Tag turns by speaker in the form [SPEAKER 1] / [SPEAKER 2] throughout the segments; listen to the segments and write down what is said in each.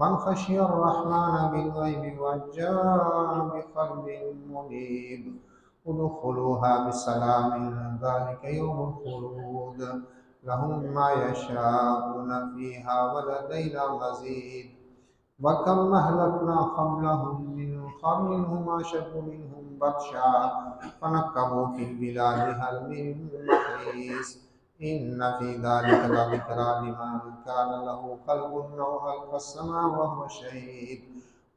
[SPEAKER 1] मन खशियर रहमान बिलगैबि वज्जाअ बिक़ल्बिन मुनीब उदखुलूहा बिसलामिन ज़ालिका यौमुल खुलूद लहुम मा यशाऊन फ़ीहा वलदैना मज़ीद वकम अहलकना क़ब्लहुम मिन क़र्निन हुम अशद्दु मिनहुम बत्शा फनक्कबू फ़िल बिलादि हल मिन महीस इन्न फ़ी ज़ालिका लज़िक्रा लिमन कान लहु क़ल्बुन अव अलक़ा अस्समा व हुवा शहीद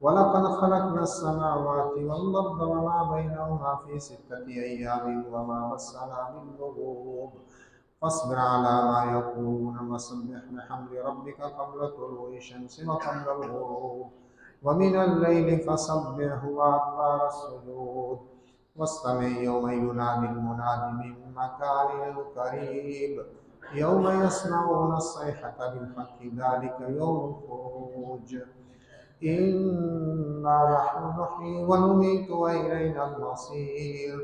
[SPEAKER 1] वलक़द ख़लक़ना अस्समावाति वल अर्ज़ वमा बैनहुमा फ़ी सित्तति अय्यामिन वमा मस्सना मिन लुग़ूब फ़ास्बिर अला मा यक़ूलून वसब्बिह बिहम्दि रब्बिका क़ब्ला तुलूइ शम्सि व क़ब्लल ग़ुरूब व मिनल लैलि फ़सब्बिहु व अदबार अस्सुजूद वस्तमि यौम युनादिल मुनादि मिन मकानिन क़रीब यौम यस्मऊना अस्सैहता बिल-हक़्क़ि ज़ालिका यौमुल ख़ुरूज इन्ना नहनु नुह्यी व नुमीतु व इलैनल मसीर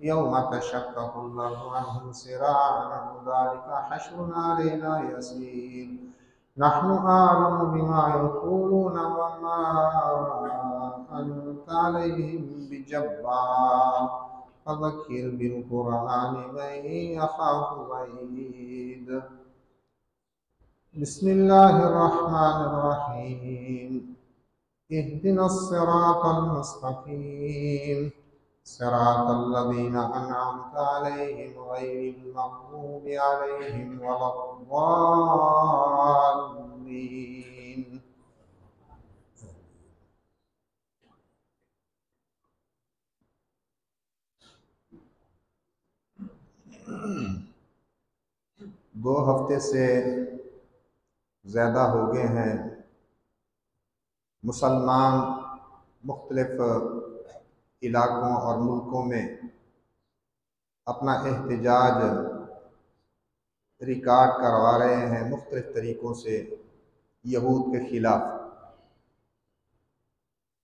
[SPEAKER 1] यौम तशक्ककुल अर्ज़ु अन्हुम सिराअन ज़ालिका हश्रुन अलैना यसीर नहनु अअलमु बिमा यक़ूलून व मा अन्ता अलैहिम बिजब्बार फज़क्किर बिल क़ुरआनि मन यख़ाफ़ु वईद बिस्मिल्लाहिर रहमानिर रहीम इहदिनस सिरातल मुस्तक़ीम सिरातल लज़ीना अनअमता अलैहिम गैरिल मग़ज़ूबि अलैहिम वलद्दाल्लीन। दो हफ्ते से ज़्यादा हो गए हैं मुसलमान मुख्तलिफ इलाक़ों और मुल्कों में अपना एहतजाज रिकॉर्ड करवा रहे हैं मुख्तलिफ तरीक़ों से यहूद के ख़िलाफ़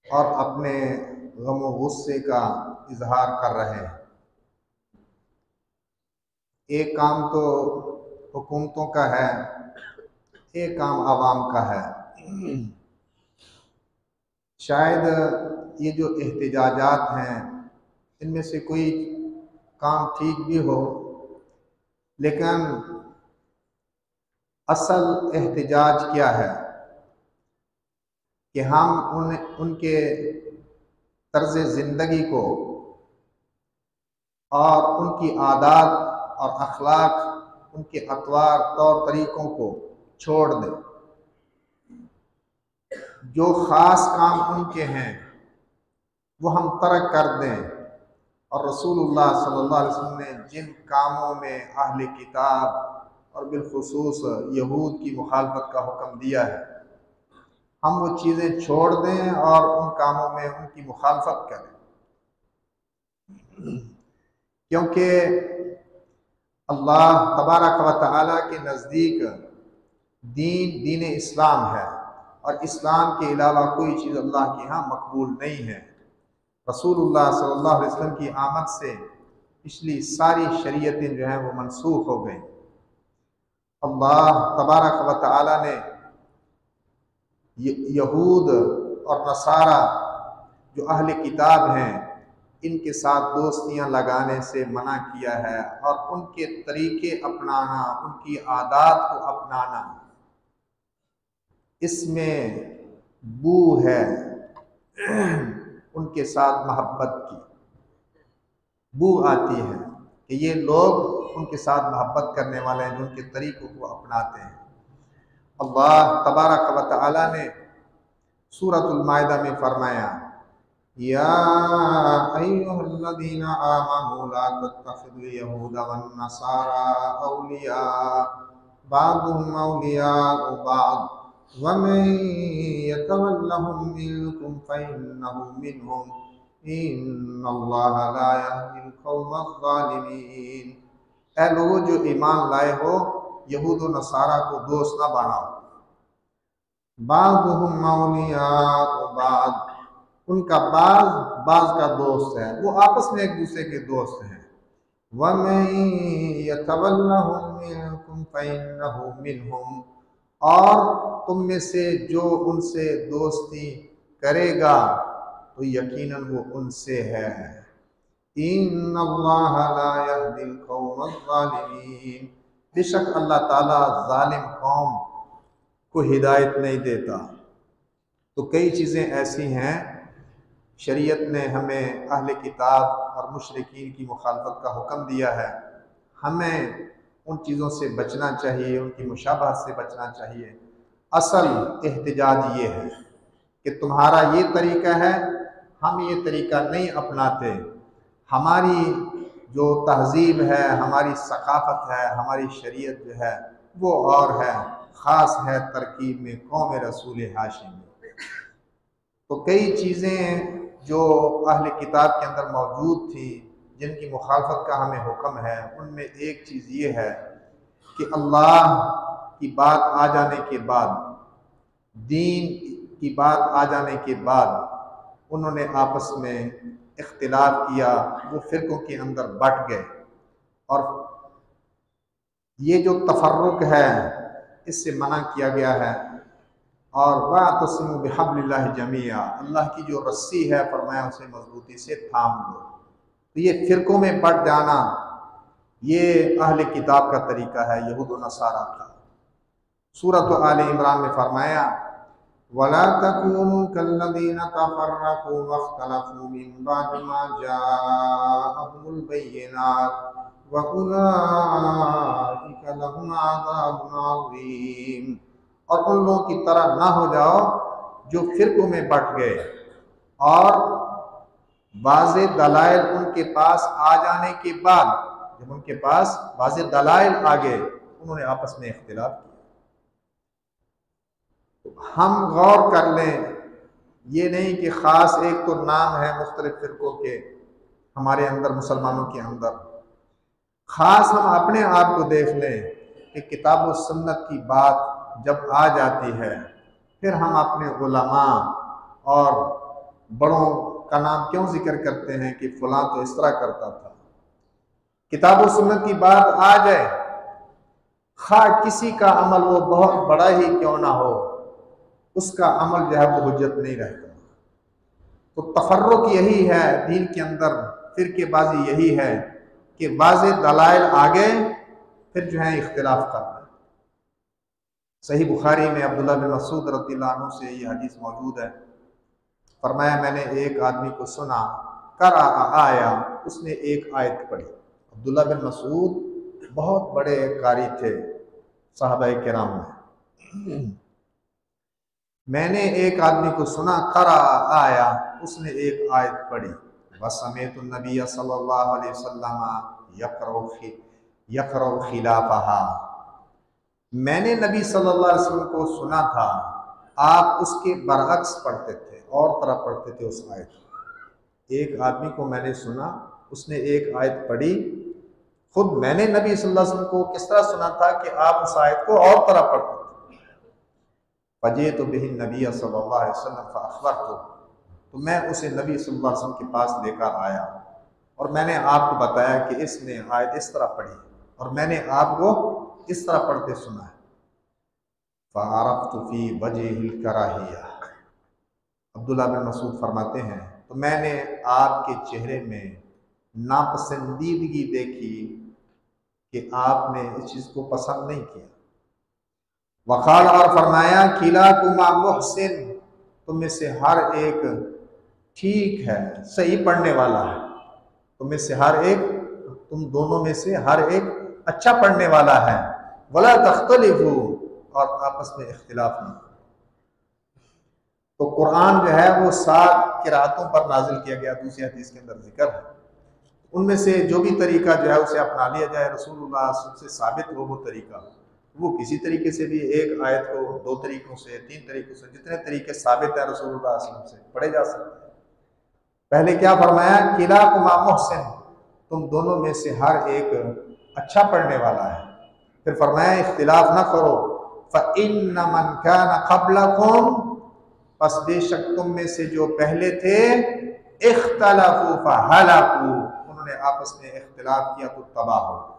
[SPEAKER 1] और अपने गम व गुस्से का इजहार कर रहे हैं। एक काम तो हुकूमतों का है, एक काम आवाम का है। शायद ये जो एहतजाजात हैं इनमें से कोई काम ठीक भी हो, लेकिन असल एहतजाज क्या है कि हम उनके तर्ज़ ज़िंदगी को और उनकी आदात और अखलाक, उनके अतवार तौर तरीक़ों को छोड़ दें। जो ख़ास काम उनके हैं वो हम तर्क कर दें और रसूलुल्लाह सल्लल्लाहु अलैहि वसल्लम ने जिन कामों में अहले किताब और बिलखुसूस यहूद की मुखालफत का हुक्म दिया है हम वो चीज़ें छोड़ दें और उन कामों में उनकी मुखालफत करें, क्योंकि अल्लाह तबारक व तआला के नज़दीक दीन इस्लाम है और इस्लाम के अलावा कोई चीज़ अल्लाह के यहाँ मकबूल नहीं है। रसूलुल्लाह सल्लल्लाहु अलैहि वसल्लम की आमद से पिछली सारी शरीयतें जो हैं वो मनसूख हो गई। अल्लाह तबारक व तआला ने यहूद और नसारा जो अहले किताब हैं इनके साथ दोस्तियां लगाने से मना किया है और उनके तरीके अपनाना, उनकी आदात को अपनाना, इसमें बू है उनके साथ मोहब्बत की बू आती है कि ये लोग उनके साथ मोहब्बत करने वाले हैं जो उनके तरीक़ों को अपनाते हैं। अल्लाह तबारक व तआला ने सूरतुल माइदा में फरमाया, या अय्युहल्लज़ीना आमनू ला तत्तखिज़ुल यहूद वन नसारा औलिया बअदुहुम औलियाउ बअद वमन यतवल्लहुम मिनकुम फइन्नहु मिनहुम इन्नल्लाह ला यहदिल कौमज़ ज़ालिमीन। ऐ लोगों जो ईमान लाए हो, यहूद व नसारा को दोस्त न बनाओ। बअदुहुम औलियाउ बअद, उनका बाज़ का दोस्त है, वो आपस में एक दूसरे के दोस्त हैं। वमन यतवल्लहुम मिनकुम फइन्नहु मिनहुम, और तुम में से जो उनसे दोस्ती करेगा तो यकीनन वो उनसे है। इन्नल्लाह ला यहदिल कौमल ज़ालिमीन, बेशक अल्लाह ताला जालिम कौम को हिदायत नहीं देता। तो कई चीज़ें ऐसी हैं, शरीयत ने हमें अहले किताब और मुशरिकीन की मुखालफत का हुक्म दिया है। हमें उन चीज़ों से बचना चाहिए, उनकी मुशाबहत से बचना चाहिए। असल एहतिजाज ये है कि तुम्हारा ये तरीका है, हम ये तरीका नहीं अपनाते। हमारी जो तहजीब है, हमारी सकाफ़त है, हमारी शरीयत जो है वो और है, ख़ास है तरकीब में कौम रसूल हाशिमी। तो कई चीज़ें जो अहले किताब के अंदर मौजूद थी, जिनकी मुखालफत का हमें हुक्म है, उनमें एक चीज़ ये है कि अल्लाह की बात आ जाने के बाद, दीन की बात आ जाने के बाद उन्होंने आपस में इख्तिलाफ किया, वो फ़िरक़ों के अंदर बट गए। और ये जो तफर्रुक है इससे मना किया गया है। और वातसिमू बिहब्लिल्लाहि जमीआ, अल्लाह की जो रस्सी है फरमाया उसे मजबूती से थाम लो। तो ये फ़िरक़ों में बट जाना ये अहले किताब का तरीका है, यहूद व नसारा का। सूरत आले इमरान में फरमाया वला तकूनू कल्लज़ीना तफ़र्रक़ू वख्तलफ़ू मिन बअद मा जाअहुमुल बय्यिनात व उलाइका लहुम अज़ाबुन अज़ीम। और उन लोगों की तरह ना हो जाओ जो फ़िरक़ों में बट गए और वाज़े दलाइल उनके पास आ जाने के बाद, जब उनके पास वाज़े दलाइल आ गए, उन्होंने आपस में इख्तिलाफ किया। हम गौर कर लें, ये नहीं कि ख़ास एक तो नाम है मुख्तलिफ फ़िरक़ों के हमारे अंदर, मुसलमानों के अंदर। ख़ास हम अपने आप को देख लें कि किताब व सुन्नत की बात जब आ जाती है, फिर हम अपने उलमा और बड़ों का नाम क्यों जिक्र करते हैं कि फ़लाँ तो इस तरह करता था। किताब व सुन्नत की बात आ जाए, खा किसी का अमल वो बहुत बड़ा ही क्यों ना हो, उसका अमल जो है वो हुज्जत नहीं रहता। तो तफर्रुक यही है दीन के अंदर, फ़िरक़ेबाज़ी यही है कि वाज़े दलाइल आ गए फिर जो है इख्तिलाफ करना। सही बुखारी में अब्दुल्लाह बिन मसूद रज़ियल्लाहु अन्हु से ये हदीस मौजूद है। फरमाया मैंने एक आदमी को सुना, करा आया, उसने एक आयत पढ़ी। अब्दुल्लाह बिन मसूद बहुत बड़े कारी थे सहाबाए किराम में। मैंने एक आदमी को सुना, करा आया, उसने एक आयत पढ़ी। वसमेतु नबी सल्लल्लाहु अलैहि वसल्लम यक़रउ खिलाफ़हा, मैंने नबी सल्लल्लाहु अलैहि वसल्लम को सुना था आप उसके बरअक्स पढ़ते थे और तरह पढ़ते थे उस आयत को। एक आदमी को मैंने सुना, उसने एक आयत पढ़ी, खुद मैंने नबी सल्लल्लाहु अलैहि वसल्लम को किस तरह सुना था कि आप उस आयत को और तरह पढ़ते थे। फजीतु बिही नबी सल्लल्लाहु अलैहि वसल्लम फअख़बरतु, तो मैं उसे नबी सल्लल्लाहु अलैहि वसल्लम के पास लेकर आया और मैंने आपको बताया कि इसने आयत इस तरह पढ़ी और मैंने आपको इस तरह पढ़ते सुना है। फ़अरफ़्तु फ़ी वजहिल कराहिया, अब्दुल्लाह बिन मसूद फरमाते हैं तो मैंने आपके चेहरे में नापसंदीदगी देखी कि आपने इस चीज़ को पसंद नहीं किया। वक़ाल, और फरमाया किलाकुमा मुहसिन, तुम में से हर एक ठीक है, सही पढ़ने वाला है। तुम में से हर एक, तुम दोनों में से हर एक अच्छा पढ़ने वाला है। वला तख्तलिफू, और आपस में इख्तिलाफ नहीं। तो कुरान जो है वो 7 किरातों पर नाजिल किया गया, दूसरी हदीस के अंदर जिक्र है। उनमें से जो भी तरीका जो है उसे अपना लिया जाए, रसूलुल्लाह से साबित हो वो तरीका, वो किसी तरीके से भी एक आयत को 2 तरीकों से, 3 तरीकों से, जितने तरीके साबित है रसूलुल्लाह से पढ़े जा सकते हैं। पहले क्या फरमाया, किलाकुमा मुहसिन, तुम दोनों में से हर एक अच्छा पढ़ने वाला है। फिर फरमाया इख्तिलाफ ना करो, फ़इन्न मन कान क़ब्लकुम, बस बेशक तुम में से जो पहले थे, इख्तलफू फहलकू, उन्होंने आपस में इख्तिलाफ किया तो तबाह हो गए।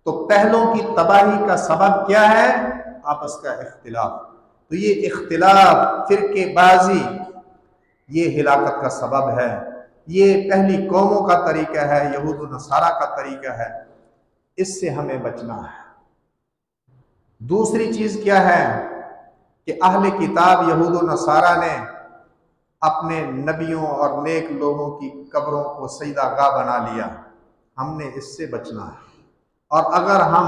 [SPEAKER 1] तो पहलों की तबाही का सबब क्या है? आपस का इख्तिलाफ। तो ये इख्तिलाफ, फिरकेबाजी, ये हिलाकत का सबब है। ये पहली कौमों का तरीका है, यहूद व नसारा का तरीका है। इससे हमें बचना है। दूसरी चीज क्या है कि अहले किताब यहूद व नसारा ने अपने नबियों और नेक लोगों की कब्रों को सजदागाह बना लिया। हमने इससे बचना है। और अगर हम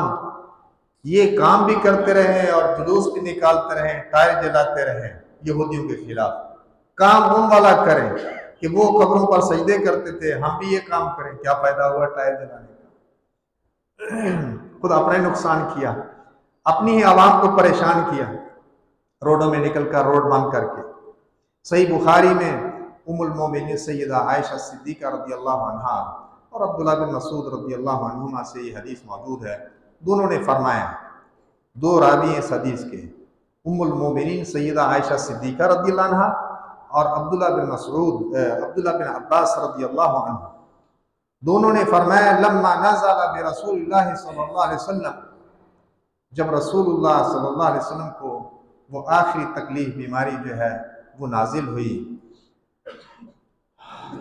[SPEAKER 1] ये काम भी करते रहे और जुलूस भी निकालते रहे, टायर जलाते रहे यहूदियों के खिलाफ, काम उन वाला करें कि वो कब्रों पर सजदे करते थे, हम भी ये काम करें, क्या फायदा हुआ टायर जलाने का? खुद अपना ही नुकसान किया, अपनी ही आवाम को परेशान किया, रोडों में निकलकर रोड बंद करके। सही बुखारी में उम्मुल मोमिनीन सैयदा आयशा सिद्दीका रज़ियल्लाहु अन्हा और अब्दुल्ला बिन मसूद रज़ियल्लाहु अन्हुमा से ये हदीस मौजूद है। दोनों ने फरमाया, दो रावी इस हदीस के, उम्मुल मोमिनीन सैयदा आयशा सिद्दीका रज़ियल्लाहु अन्हा और अब्दुल्ला बिन अब्बास रज़ियल्लाहु अन्हु, दोनों ने फरमाया, लम्मा नज़ला बि रसूलिल्लाह सल्लल्लाहु अलैहि वसल्लम, जब रसूलुल्लाह सल्लल्लाहु अलैहि वसल्लम को वो आखिरी तकलीफ बीमारी जो है वो नाजिल हुई,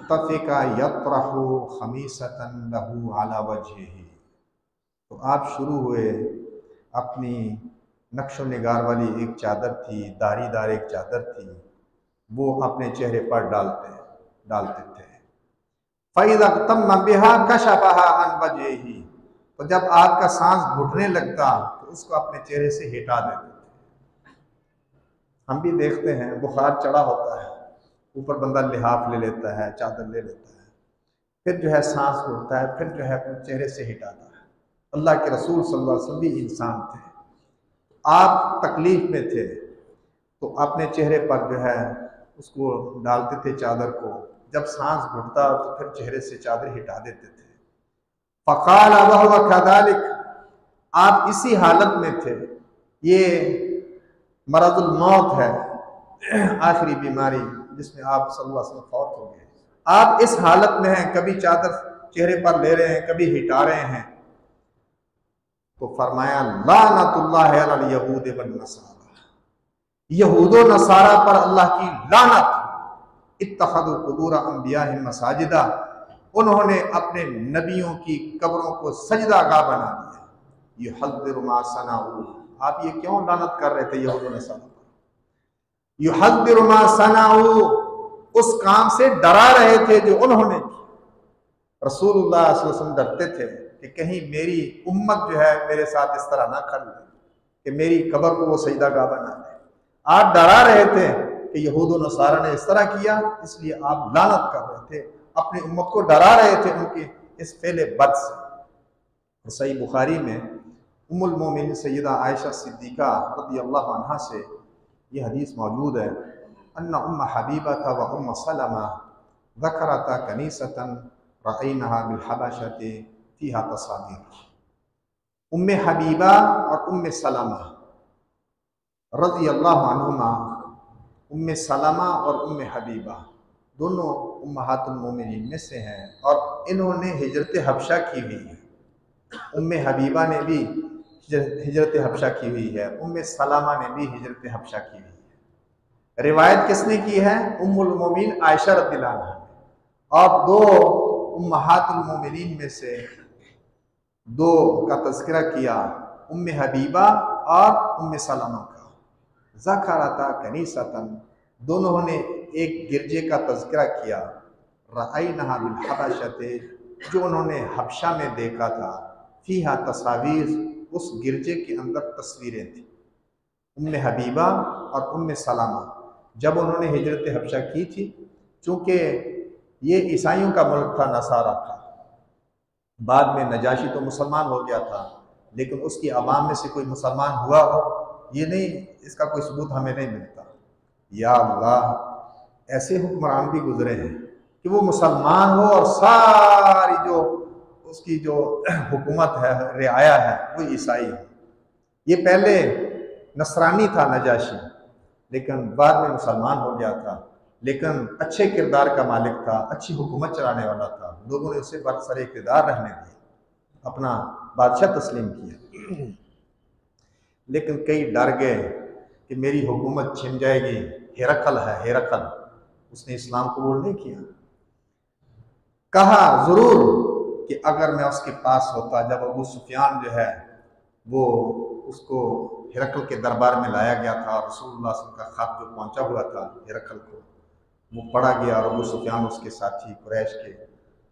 [SPEAKER 1] तफ़िका यत्रहु खमीसतन लहू अला वजहिही, तो आप शुरू हुए अपनी नक्शो निगार वाली एक चादर थी, दारीदार एक चादर थी, वो अपने चेहरे पर डालते थे। फ़इज़ा तम्म बिहा कशफ़हा अन वजहिही, तो जब आपका सांस घुटने लगता तो उसको अपने चेहरे से हटा देते थे। हम भी देखते हैं, बुखार चढ़ा होता है, ऊपर बंदा लिहाफ ले लेता है, चादर ले लेता है, फिर जो है सांस घुटता है, फिर जो है अपने चेहरे से हटाता है। अल्लाह के रसूल सल्लल्लाहु अलैहि वसल्लम भी इंसान थे, आप तकलीफ में थे तो अपने चेहरे पर जो है उसको डालते थे चादर को, जब सांस घुटता तो फिर चेहरे से चादर हटा देते थे। फ़क़ाल वहुव कज़ालिक, आप इसी हालत में थे, ये मरज़ुल मौत है, आखिरी बीमारी जिसमें आप सल्लल्लाहु अलैहि वसल्लम फौत हो गए, आप इस हालत में हैं, कभी चादर चेहरे पर ले रहे हैं, कभी हटा रहे हैं। तो फरमाया, लानतुल्लाहि अलल यहूद वन नसारा, यहूद व नसारा पर अल्लाह की लानत, इत्तखज़ू कुबूर अंबियाहिम मसाजिदा, उन्होंने अपने नबियों की कब्रों को सजदागाह बना दिया। युहज़्ज़िरु मा सनऊ, आप ये क्यों लानत कर रहे थे यहूद व नसारा पर? युहज़्ज़िरु मा सनऊ, उस काम से डरा रहे थे जो उन्होंने की। रसूलुल्लाह सल्लल्लाहु अलैहि वसल्लम डरते थे कि कहीं मेरी उम्मत जो है मेरे साथ इस तरह ना कर ले कि मेरी कब्र को वो सजदागाह बना ले। आप डरा रहे थे कि यहूद व नसारा ने इस तरह किया, इसलिए आप लानत कर रहे थे, अपनी उम्मत को डरा रहे थे उनके इस फेले बद से। सही बुखारी में उम्मुल मोमिनीन सैयदा आयशा सिद्दीका रज़ियल्लाहु अन्हा से ये हदीस मौजूद है, अन्ना उम्म हबीबा व उम्म सलमा ज़करता कनीसतन रअयनहा बिल हबशति फीहा तसावीर। उम्मे हबीबा और उम्मे सलमा रज़ियल्लाहु अन्हुमा, उम्मे सलमा और उम्मे हबीबा दोनों उम्महातुल मोमिनीन में से हैं और इन्होंने हिजरत हबशा की हुई है। उम्मे हबीबा ने भी हिजरत हबशा की हुई है, उम्मे सलमा ने भी हिजरत हबशा की हुई है। रिवायत किसने की है? उम्मुल मोमिनीन आयशा रज़ियल्लाहु अन्हा। और दो उम्महातुल मोमिनीन में से दो का तज़किरा किया, उम्मे हबीबा और उम्मे सलमा का। ज़करता कनीसतन, दोनों ने एक गिरजे का तज़किरा किया, रअयनहा बिल हबशति, जो उन्होंने हबशा में देखा था, फीहा तस्वीर, उस गिरजे के अंदर तस्वीरें थी। उम्मे हबीबा और उम्मे सलमा जब उन्होंने हिजरत हबशा की थी, चूँकि ये ईसाइयों का मुल्क था, नसारा था, बाद में नजाशी तो मुसलमान हो गया था, लेकिन उसकी आवाम में से कोई मुसलमान हुआ हो ये नहीं, इसका कोई सबूत हमें नहीं मिलता। या अल्लाह, ऐसे हुक्मरान भी गुजरे हैं कि वो मुसलमान हो और सारी जो उसकी जो हुकूमत है, रियाया है, वो ईसाई है। ये पहले नसरानी था नजाशी, लेकिन बाद में मुसलमान हो गया था, लेकिन अच्छे किरदार का मालिक था, अच्छी हुकूमत चलाने वाला था। लोगों ने उसे बरसर इक़्तिदार रहने दिया, अपना बादशाह तस्लीम किया। लेकिन कई डर गए कि मेरी हुकूमत छिन जाएगी। हेरकल है, हेरकल, उसने इस्लाम कबूल नहीं किया। कहा ज़रूर कि अगर मैं उसके पास होता, जब अबू सुफियान जो है वो उसको हिरकल के दरबार में लाया गया था और रसूलुल्लाह सल्लल्लाहु अलैहि वसल्लम का खत जो पहुंचा हुआ था हिरकल को, वो पढ़ा गया और अबू सुफियान उसके साथी कुरैश के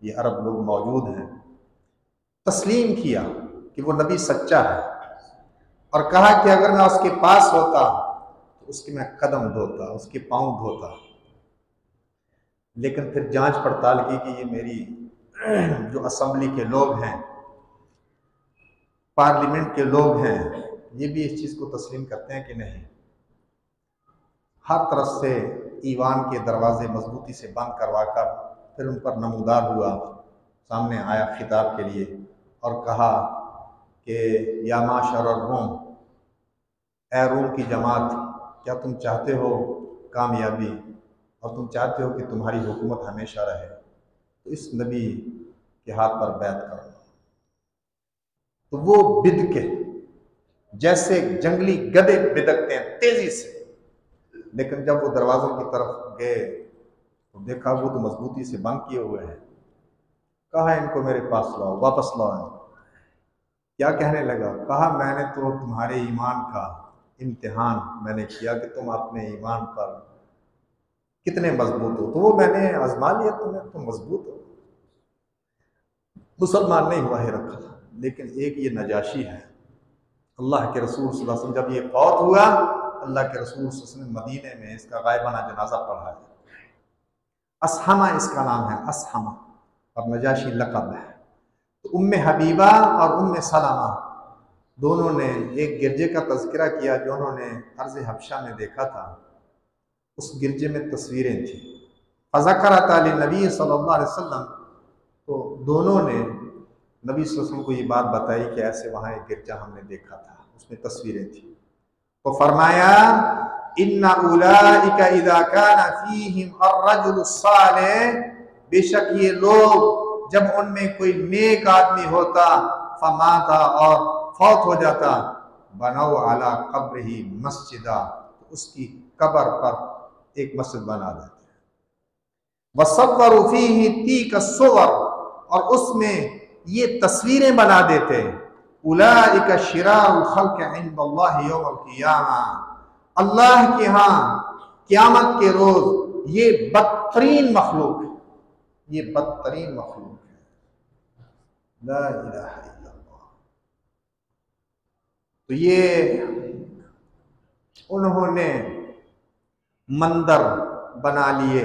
[SPEAKER 1] ये अरब लोग मौजूद हैं, तस्लीम किया कि वो नबी सच्चा है और कहा कि अगर मैं उसके पास होता तो उसके मैं कदम धोता, उसके पाँव धोता। लेकिन फिर जांच पड़ताल की कि ये मेरी जो असेंबली के लोग हैं, पार्लियामेंट के लोग हैं, ये भी इस चीज़ को तस्लीम करते हैं कि नहीं। हर तरफ से ईवान के दरवाजे मजबूती से बंद करवा कर फिर उन पर नमूदार हुआ, सामने आया खिताब के लिए और कहा कि या माशर रूम, ए रूम की जमात, क्या तुम चाहते हो कामयाबी और तुम चाहते हो कि तुम्हारी हुकूमत हमेशा रहे, तो इस नबी के हाथ पर बैत करो। तो वो बिदके जैसे जंगली गधे बिदकते हैं तेजी से, लेकिन जब वो दरवाजों की तरफ गए तो देखा वो तो मजबूती से बंद किए हुए हैं। कहा इनको मेरे पास लाओ, वापस लाओ इनको। क्या कहने लगा? कहा मैंने तो तुम्हारे ईमान का इम्तिहान मैंने किया कि तुम अपने ईमान पर कितने मजबूत हो, तो वो मैंने आजमा लिया तुम्हें, तुम मजबूत हो। मुसलमान नहीं हुआ हिरकल, लेकिन एक ये नजाशी है। अल्लाह के रसूल सल्लल्लाहु अलैहि वसल्लम जब ये फौत हुआ, अल्लाह के रसूल सल्लल्लाहु अलैहि वसल्लम मदीने में इसका गायबाना जनाजा पढ़ा है। असहमा इसका नाम है, असहमा, और नजाशी लक़ब है। तो उम्मे हबीबा और उम्मे सलमा दोनों ने एक गिरजे का तज़किरा किया जो उन्होंने अर्ज़ हबशा में देखा था। उस गिरजे में तस्वीरें थी। फ़ज़करत अली नबी सल्लल्लाहु अलैहि वसल्लम, तो दोनों ने नबी सल्लल्लाहु अलैहि वसल्लम को ये बात बताई कि ऐसे वहाँ एक गिरजा हमने देखा था, उसमें तस्वीरें थी। तो फरमाया इन्ना उलाइका इज़ा काना फ़ीहिम अर्रजुलु सालिह, बेशक ये लोग जब उनमें कोई नेक आदमी होता, फमाता और फौत हो जाता, बनाओ अला कब्रिही मस्जिदा, तो उसकी कब्र पर एक मस्जिद बना देते। वसव्वरू फीही तीक सुवर, और उसमें ये तस्वीरें बना देते। उलाइका शिरारुल खल्क़ इंदल्लाहि यौमल क़ियामा, अल्लाह के यहाँ क़यामत के रोज ये बदतरीन मखलूक है, ये बदतरीन मखलूक है। ला इलाहा इल्लल्लाह। तो ये उन्होंने मंदिर बना लिए,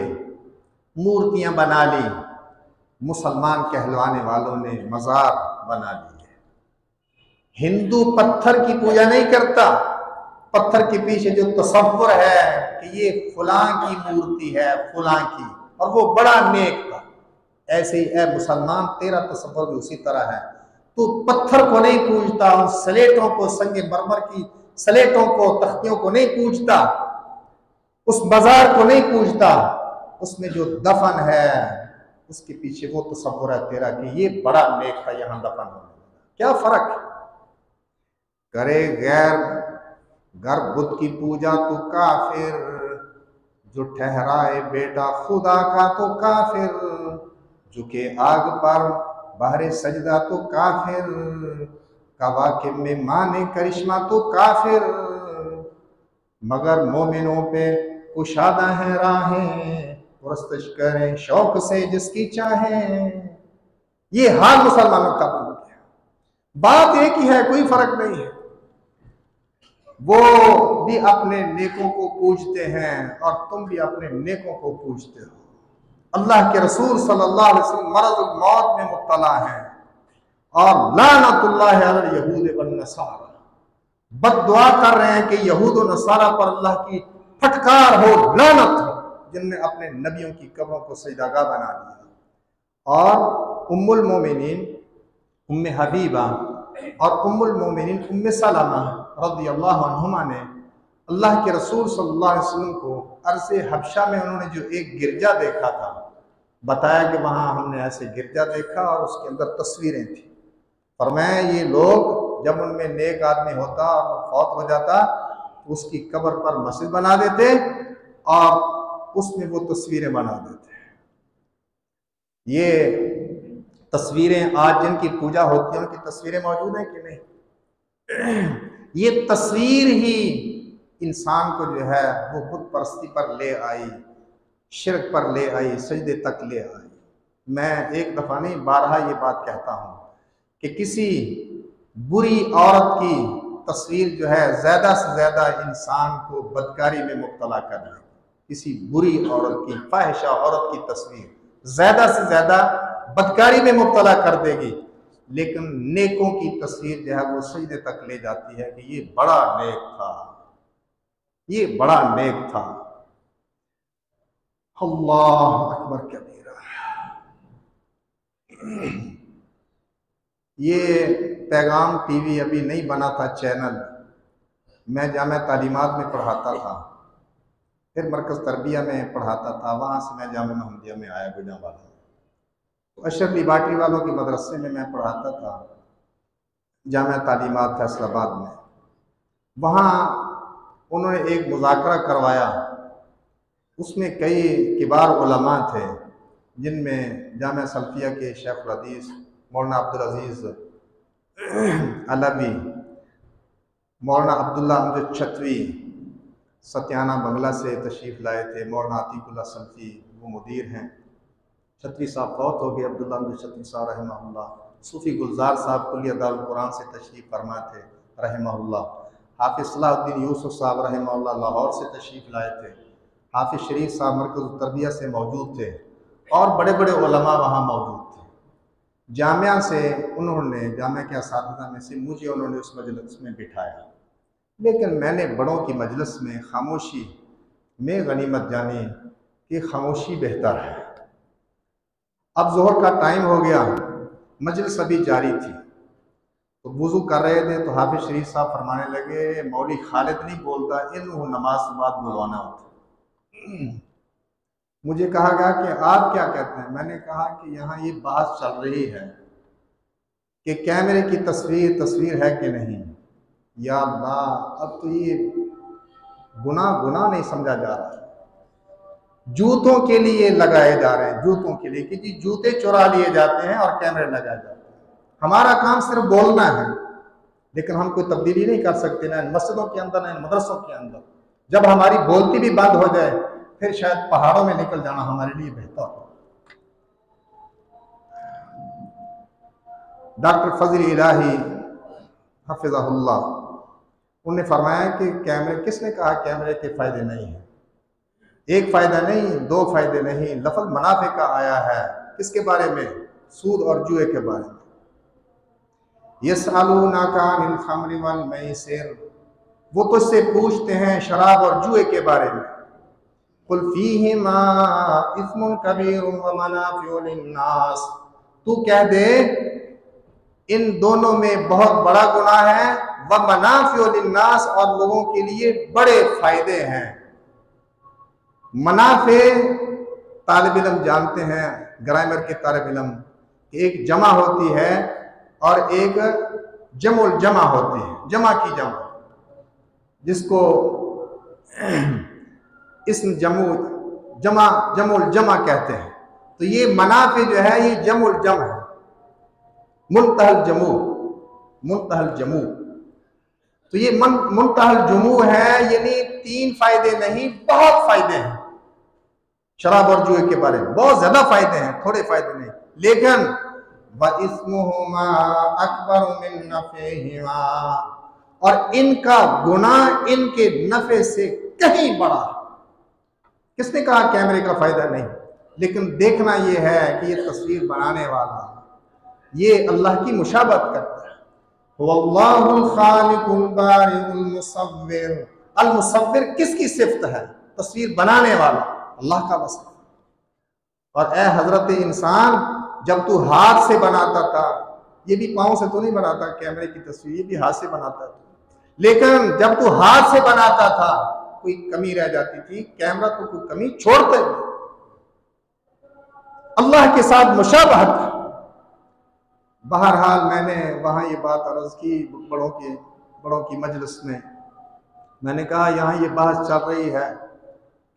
[SPEAKER 1] मूर्तियां बना ली, मुसलमान कहलवाने वालों ने मज़ार बना लिए। हिंदू पत्थर की पूजा नहीं करता, पत्थर के पीछे जो तसव्वुर है कि ये फलां की मूर्ति है, फलां की, और वो बड़ा नेक था। ऐसे ही ए मुसलमान, तेरा तसव्वुर भी उसी तरह है। तू पत्थर को नहीं पूजता, उन स्लेटों को, संगे मरमर की स्लेटों को, तख्तियों को नहीं पूजता, उस बाजार को नहीं पूजता, उसमें जो दफन है उसके पीछे वो तसव्वुर है तेरा कि ये बड़ा नेक था, यहाँ दफन होने। क्या फर्क है? करे घर बुद्ध की पूजा तो काफिर, जो ठहराए बेटा खुदा का तो काफिर, झुके आग पर बहरे सजदा तो काफिर, कवाकिब में माने करिश्मा तो काफिर, मगर मोमिनों पे कुशादा है राहें, पुरस्तश करें शौक से जिसकी चाहे। ये हाल मुसलमानों का बन गया। बात एक ही है, कोई फर्क नहीं है। वो भी अपने नेकों को पूजते हैं और तुम भी अपने नेकों को पूजते हो। अल्लाह के रसूल सल्लल्लाहु अलैहि वसल्लम मरज़ुल मौत में मुब्तला हैं और लानतुल्लाहि अलल यहूद वन नसारा, बद्दुआ कर रहे हैं कि यहूद और नसारा पर अल्लाह की फटकार हो, लानत हो, जिनने अपने नबियों की कब्रों को सजदागाह बना दिया। और उम्मुल मोमिनीन उम्मे हबीबा और उम्मुल मोमिनीन उम्मे सलमा रज़ियल्लाहु अन्हुमा ने अल्लाह के रसूल सल्लल्लाहु अलैहि वसल्लम को अर्ज़े हबशा में उन्होंने जो एक गिरजा देखा था, बताया कि वहाँ हमने ऐसे गिरजा देखा और उसके अंदर तस्वीरें थी। फरमाया ये लोग जब उनमें नेक आदमी होता और फौत हो जाता उसकी कब्र पर मस्जिद बना देते और उसमें वो तस्वीरें बना देते। ये तस्वीरें आज जिनकी पूजा होती है उनकी तस्वीरें मौजूद हैं कि नहीं? ये तस्वीर ही इंसान को जो है वो बुत परस्ती पर ले आई, शिरक पर ले आई, सजदे तक ले आई। मैं एक दफ़ा नहीं बारहा ये बात कहता हूँ कि किसी बुरी औरत की तस्वीर जो है ज़्यादा से ज़्यादा इंसान को बदकारी में मुब्तला कर देगी। किसी बुरी औरत की, फाहिशा औरत की तस्वीर ज़्यादा से ज़्यादा बदकारी में मुब्तला कर देगी, लेकिन नेकों की तस्वीर जो है वो सजदे तक ले जाती है कि ये बड़ा नेक था, ये बड़ा नेक था। अल्लाह अकबर कबीरा। ये पैगाम टीवी अभी नहीं बना था चैनल, मैं जामे तालीमात में पढ़ाता था, फिर मरकज़ तरबिया में पढ़ाता था, वहाँ से मैं जामे महमदिया में आया गुजरांवाला। तो अशरफ लिबार्टी वालों के मदरसे में मैं पढ़ाता था, जामे तालीमात फैसलाबाद में। वहाँ उन्होंने एक मुज़ाकरा करवाया, उसमें कई किबार उलमा थे, जिनमें जामिया सल्फिया के शेख हदीस मौलाना अब्दुल अजीज़ अलवी, मौलाना अब्दुल्ला अमजद छतवी सत्याना बंगला से तशरीफ़ लाए थे, मौलाना अतीकुल्लाह सल्फी वो मुदीर हैं। छतवी साहब फौत हो गए, अब्दुल्ला अमजद छतवी साहब रहमहुल्लाह। सूफ़ी गुलजार साहब कुलिया दारुल कुरान से तशरीफ़ फरमा थे रहमहुल्लाह। हाफिज़ सलाहुद्दीन यूसुफ साहब रहमहुल्लाह लाहौर से तशरीफ़ लाए थे। हाफिज़ शरीफ साहब मरकज़ तरबिया से मौजूद थे और बड़े बड़े उलमा वहाँ मौजूद थे। जामिया से उन्होंने, जामिया के असातिज़ा में से मुझे उन्होंने उस मजलिस में बिठाया, लेकिन मैंने बड़ों की मजलिस में खामोशी में गनीमत जानी कि खामोशी बेहतर है। अब ज़ोहर का टाइम हो गया, मजलिस अभी जारी थी, तो वुज़ू कर रहे थे तो हाफिज़ शरीफ साहब फरमाने लगे, मौली खालिद नहीं बोलता, इनको नमाज के बाद बुलवाना होता। मुझे कहा गया कि आप क्या कहते हैं? मैंने कहा कि यहाँ ये बात चल रही है कि कैमरे की तस्वीर है कि नहीं। या अल्लाह, अब तो ये गुनाह नहीं समझा जा रहा है, जूतों के लिए लगाए जा रहे हैं, जूतों के लिए, कि जी जूते चुरा लिए जाते हैं और कैमरे लगाए जाते हैं। हमारा काम सिर्फ बोलना है, लेकिन हम कोई तब्दीली नहीं कर सकते, ना मस्जिदों के अंदर ना मदरसों के अंदर। जब हमारी बोलती भी बंद हो जाए फिर शायद पहाड़ों में निकल जाना हमारे लिए बेहतर हो। डॉक्टर फजल इलाही हफिज़हुल्लाह उन्होंने फरमाया कि कैमरे, किसने कहा कैमरे के फ़ायदे नहीं हैं? एक फ़ायदा नहीं, दो फ़ायदे नहीं, लफ्ज़ मुनाफे का आया है। किसके बारे में? सूद और जुए के बारे में। यसअलूनका अनिल खम्रि वल मैसिर, वो तुझसे पूछते हैं शराब और जुए के बारे में। कुल फीहिमा इस्मुन कबीरुन व मनाफिउ लिन्नास, तू कह दे इन दोनों में बहुत बड़ा गुनाह है, व मनाफिउ लिन्नास, और लोगों के लिए बड़े फायदे हैं। मनाफे तालिब इल्म जानते हैं, ग्रामर के तालिब इल्म, एक जमा होती है और एक जमुल जमा होती है, जमा की जमा, जिसको इसम जमुल जमा कहते हैं। तो ये मनाफे जो है ये जमुल जम है, मुल्तहल जमू। तो ये मुल्तहल जमू है, यानी तीन फायदे नहीं बहुत फायदे हैं शराब और जुए के बारे में, बहुत ज्यादा फायदे हैं, थोड़े फायदे नहीं। लेकिन व इस्मुहुमा अकबर मिन नफ़िहिमा, और इनका गुनाह इनके नफे से कहीं बड़ा। किसने कहा कैमरे का फायदा नहीं? लेकिन देखना यह है कि ये तस्वीर बनाने वाला ये अल्लाह की मुशाबहत करता है। वल्लाहुल खालिकुल बारिउल मुसव्विर, अल मुसव्विर किसकी सिफ्त है? तस्वीर बनाने वाला अल्लाह का वस्फ। और ए हजरत इंसान, जब तू हाथ से बनाता था, ये भी पाँव से तो नहीं बनाता कैमरे की तस्वीर, ये भी हाथ से बनाता था, लेकिन जब तू हाथ से बनाता था कोई कमी रह जाती थी, कैमरा तो कोई कमी छोड़ते नहीं। अल्लाह के साथ मुशाबहत। बहरहाल मैंने वहां ये बात अर्ज की बड़ों की मजलिस में, मैंने कहा यहाँ ये बहस चल रही है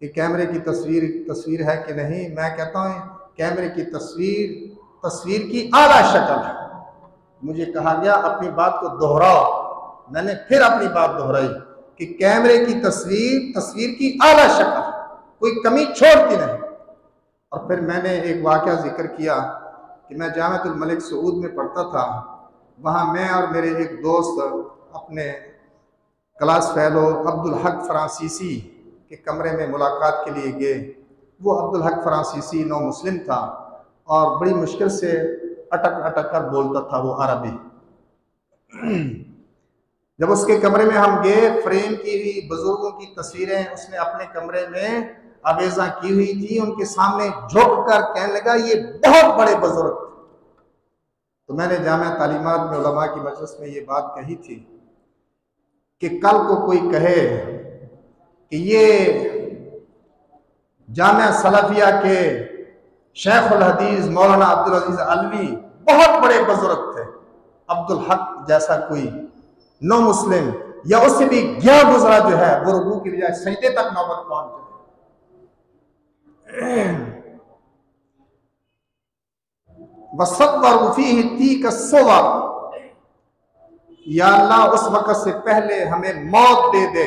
[SPEAKER 1] कि कैमरे की तस्वीर है कि नहीं। मैं कहता हूँ कैमरे की तस्वीर की आला शक्ल है। मुझे कहा गया अपनी बात को दोहराओ, मैंने फिर अपनी बात दोहराई कि कैमरे की तस्वीर की आला शक्ल, कोई कमी छोड़ती नहीं। और फिर मैंने एक वाक़या जिक्र किया कि मैं जामिअतुल मलिक सऊद में पढ़ता था। वहाँ मैं और मेरे एक दोस्त अपने क्लास फेलो अब्दुल हक फ्रांसीसी के कमरे में मुलाकात के लिए गए। वो अब्दुल हक फ्रांसीसी नौ मुस्लिम था और बड़ी मुश्किल से अटक अटक कर बोलता था वो अरबी। जब उसके कमरे में हम गए, फ्रेम की हुई बुजुर्गों की तस्वीरें उसने अपने कमरे में आवेजा की हुई थी। उनके सामने झुक कर कहने लगा ये बहुत बड़े बुजुर्ग थे। तो मैंने जामिया तालीमात में उलमा की मजलिस में ये बात कही थी कि कल को कोई कहे कि ये जामिया सलाफिया के शेखुल हदीस मौलाना अब्दुल अजीज अलवी बहुत बड़े बुजुर्ग थे, अब्दुल हक जैसा कोई नो मुस्लिम या उससे भी गया गुजरा जो है वो रुकू की बजाय सजदे तक नौबत पहुंच जाए। या अल्लाह उस वक़्त से पहले हमें मौत दे दे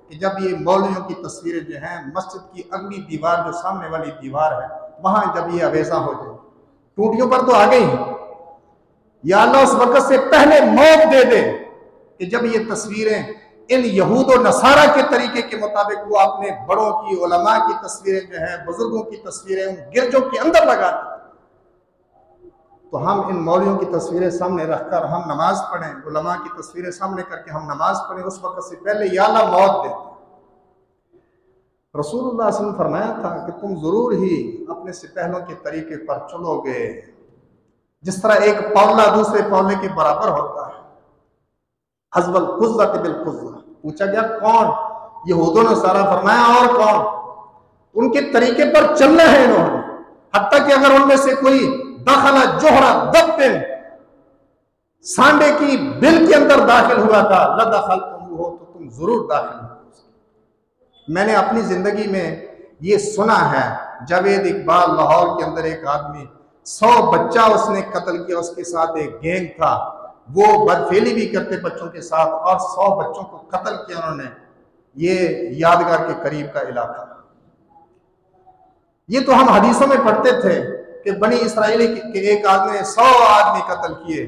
[SPEAKER 1] कि जब ये मौलवियों की तस्वीरें जो हैं मस्जिद की अगली दीवार जो सामने वाली दीवार है वहां जब ये अवेजा हो जाए, टूटियों पर तो आ गई, या अल्लाह उस वक़्त से पहले मौत दे दे कि जब ये तस्वीरें इन यहूद और नसारा के तरीके के मुताबिक वो अपने बड़ों की उलमा की तस्वीरें जो हैं बुजुर्गों की तस्वीरें उन गिरजों के अंदर लगाते, तो हम इन मौलियों की तस्वीरें सामने रखकर हम नमाज पढ़ें, उलमा की तस्वीरें सामने करके हम नमाज पढ़ें, उस वक़्त से पहले या अल्लाह मौत दे। रसूलुल्लाह सल्लल्लाहु अलैहि वसल्लम फरमाया था कि तुम जरूर ही अपने सिपहलों के तरीके पर चलोगे, जिस तरह एक पौला दूसरे पौले के बराबर होता है। हज़्बल कुज़्ज़ति बिल कुज़्ज़ा। पूछा गया कौन? यहूद और नसारा। फरमाया और कौन? उनके तरीके पर चलना है इन्होंने, हत्ता कि अगर उनमें से कोई दखला जोहरा दब्बिन सांडे की बिल के अंदर दाखिल हुआ था लदखल तुम हो, तो तुम जरूर दाखिल हो। मैंने अपनी जिंदगी में ये सुना है, जावेद इकबाल लाहौर के अंदर एक आदमी 100 बच्चा उसने कत्ल किया, उसके साथ एक गैंग था, वो बदफेली भी करते बच्चों के साथ और 100 बच्चों को कत्ल किया उन्होंने। ये यादगार के करीब का इलाका। ये तो हम हदीसों में पढ़ते थे कि बनी इसराइली के एक आदमी ने 100 आदमी कत्ल किए।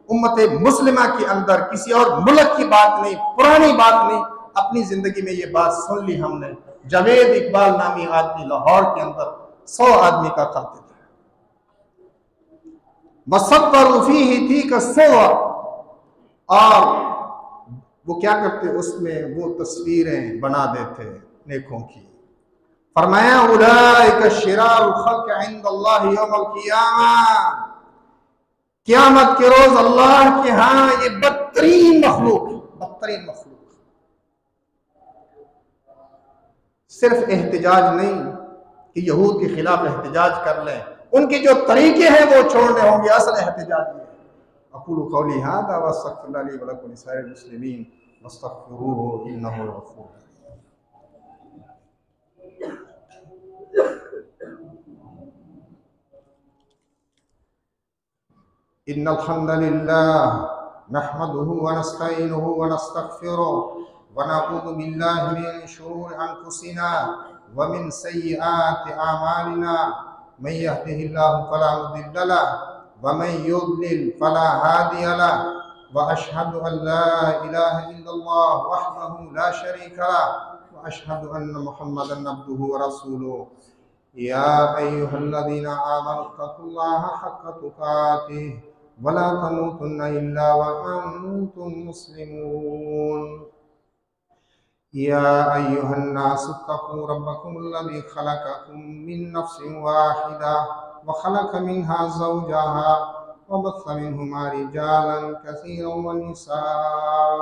[SPEAKER 1] उम्मत मुस्लिमा के अंदर किसी और मुल्क की बात नहीं, पुरानी बात नहीं, अपनी जिंदगी में ये बात सुन ली हमने। जावेद इकबाल नामी आदमी लाहौर के अंदर 100 आदमी का कातिल है। वसव्वरू फीही तीका सुवर, और वो क्या करते उसमें वो तस्वीरें बना देते नेकों की। फरमाया उलाइका शिरारुल खल्क़ इंदल्लाह यौमल क़ियामह, क़यामत के रोज अल्लाह के यहाँ ये बदतरीन मखलूक, बदतरीन मखलूक। सिर्फ एहतिजाज नहीं कि यहूद के खिलाफ एहतिजाज कर लें, उनके जो तरीके हैं वो छोड़ने होंगे। असल एहतिजाज ये है। अक़ूलु क़ौली हाज़ा व अस्तग़फ़िरुल्लाह ली व लकुम व लिसाइरिल मुस्लिमीन वस्तग़फ़िरूहु इन्नहु गफ़ूरुर रहीम। इन्नल हम्दलिल्लाह नहमदुहु व नस्तईनुहु व नस्तग़फ़िरुहु व नऊज़ु बिल्लाहि मिन शुरूरि अनफुसिना व मिन सय्यिआति अमालिना मन यहदिहिल्लाहु फला मुदिल्ल लहु व मन युद्लिल फला हादिय लहु व अशहदु अन ला इलाहा इल्लल्लाह वहदहु ला शरीका लहु व अशहदु अन्न मुहम्मदन अब्दुहु व रसूलुहु। या अय्युहल्लज़ीना आमनु तक़ुल्लाहा हक़्क़ तुक़ातिह व ला तमूतुन्ना इल्ला व अंतुम मुस्लिमून। या अय्युहन्नासु इत्तक़ू रब्बकुमुल्लज़ी खलक़कुम मिन नफ्सिन वाहिदा व खलक़ मिन्हा ज़ौजहा व बस्स मिन्हुमा रिजालन कसीरन व निसाअ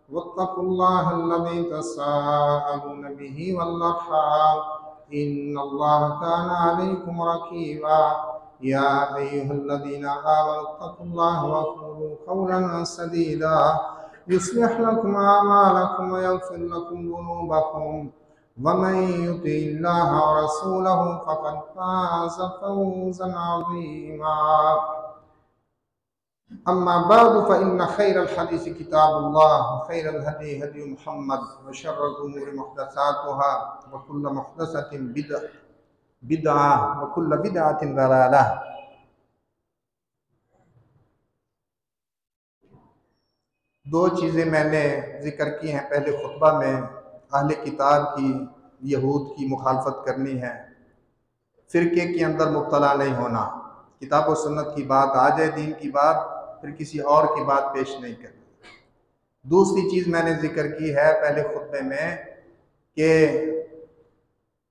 [SPEAKER 1] वत्तक़ुल्लाह अल्लज़ी तसाअलून बिही वल अर्हाम इन्नल्लाह काना अलैकुम रक़ीबा। या अय्युहल्लज़ीना आमनु इत्तक़ुल्लाह व क़ूलू क़ौलन सदीदा युस्लिह लकुम अमालकुम व यगफिर लकुम ज़ुनूबकुम व मन युतिइल्लाह व रसूलहु फ़क़द फ़ाज़ फ़ौज़न अज़ीमा। अम्मा बअद फ़इन्न खैरल हदीस किताबुल्लाह व खैरल हदी हदी मुहम्मद व शर्रल उमूरि मुहदसातुहा व कुल्लु मुहदसतिन बिदअह व कुल्लु बिदअतिन दलालह। दो चीज़ें मैंने ज़िक्र की हैं पहले खुतबा में, अहले किताब की, यहूद की मुखालफत करनी है, फ़िरके के अंदर मुब्तला नहीं होना, किताब और सुन्नत की बात आ जाए, दीन की बात, फिर किसी और की बात पेश नहीं करनी। दूसरी चीज़ मैंने जिक्र की है पहले खुतबे में कि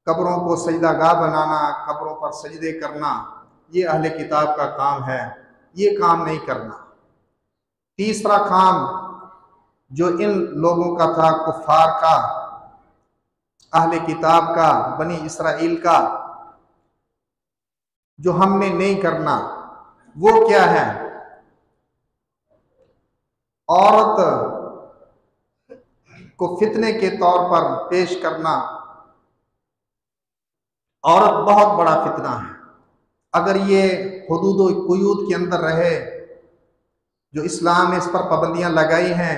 [SPEAKER 1] कब्रों को सजदागाह बनाना, कब्रों पर सजदे करना, ये अहले किताब का काम है, ये काम नहीं करना। तीसरा काम जो इन लोगों का था, कुफ़ार का, अहले किताब का, बनी इसराइल का, जो हमने नहीं करना, वो क्या है? औरत को फितने के तौर पर पेश करना। औरत बहुत बड़ा फितना है। अगर ये हुदूद कुयूद के अंदर रहे, जो इस्लाम ने इस पर पाबंदियां लगाई हैं,